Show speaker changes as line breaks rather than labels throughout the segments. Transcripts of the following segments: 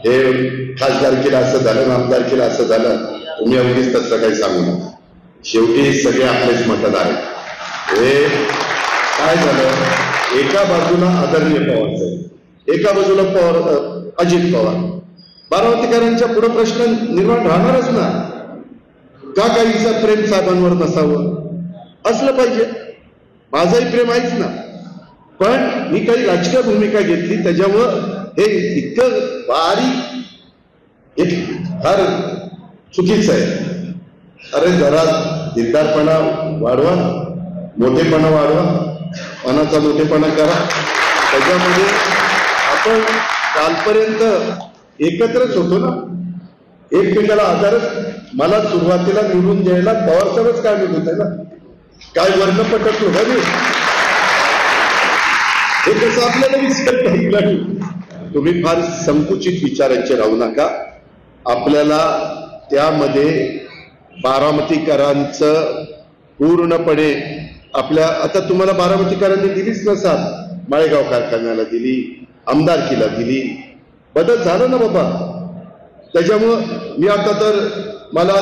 हे खासदारकीला असं झालं आमदारकीला असं झालं, तुम्ही अगदीच तसं काही सांगू नका. शेवटी सगळे आपलेच मतदार आहेत. हे काय झालं, एका बाजूला आदरणीय पवार साहेब, एका बाजूला अजित पवार. बारामतीकरांच्या पुढे प्रश्न निर्माण राहणारच ना, का काहीचं प्रेम साहेबांवर नसावं? असलं पाहिजे. माझंही प्रेम आहेच ना, पण मी काही राजकीय भूमिका घेतली त्याच्यामुळं हे इतकं बारीक एक फार चुकीचं आहे. अरे जरा दिलदारपणा वाढवा, मोठेपणा वाढवा, मनाचा मोठेपणा करा. त्याच्यामध्ये आपण कालपर्यंत एकत्रच होतो ना, एकमेकाला आधारच. मला सुरुवातीला निवडून द्यायला पवारसाहेबच काय निवडून आहे ना, काय वर्ण पटत होता मी, हे कसं आपल्याला विसरत नाही. तुम्ही फार संकुचित विचारांचे राहू नका. आपल्याला त्यामध्ये बारामतीकरांचं पूर्णपणे आपल्या, आता तुम्हाला बारामतीकरांनी दिलीच नसाल, माळेगाव कारखान्याला दिली, आमदारकीला दिली, बदल झाला ना बाबा. त्याच्यामुळं मी आता तर मला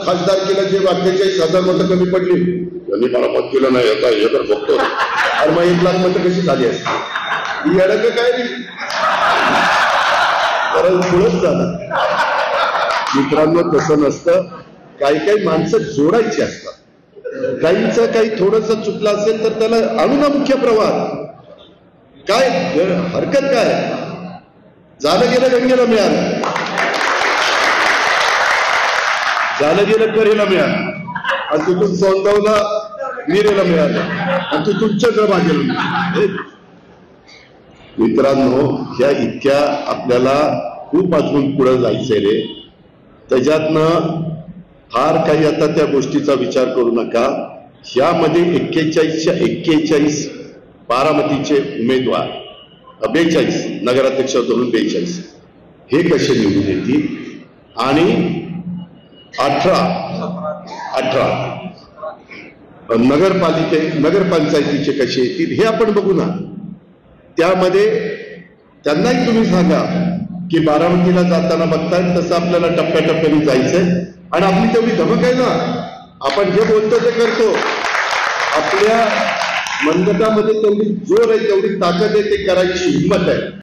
खासदारकीला जे 42,000 मतं कमी पडली, त्यांनी मला मत केलं नाही, आता हे तर बघतो. अरे मग 1 लाख मतं कशी झाली असते? ही अडक काय नाही, कारण पुढंच झालं. मित्रांनो तसं नसतं. काही काही माणसं जोडायची असतात. काहींचं काही थोडस चुकलं असेल तर त्याला आणू ना मुख्य प्रवाहात. काय हरकत काय? झालं गेलं गंगेला मिळालं, झालं गेलं करेला मिळालं, आणि तिथून सौंदवला वीरेला मिळालं, आणि तिथून चंद्रभागेला मिळालं. मित्रांनो ह्या इतक्या आपल्याला खूप अजून पुढे जायचंय रे. त्याच्यातनं फार काही आता त्या गोष्टीचा विचार करू नका. ह्यामध्ये 41च्या 41 बारामतीचे उमेदवार, 42 नगराध्यक्ष धरून 42 हे कसे निवडून येतील, आणि 18 नगरपंचायतीचे कसे येतील हे आपण बघू ना. त्यामध्ये त्यांनाही तुम्ही सांगा की बारामतीला जाताना बघताय तसं आपल्याला टप्प्याटप्प्याने जायचंय, आणि आपली तेवढी धमक आहे ना, आपण जे बोलतो ते करतो. आपल्या मनगटामध्ये तेवढी जोर आहे, तेवढी ताकद आहे, ते करायची हिंमत आहे.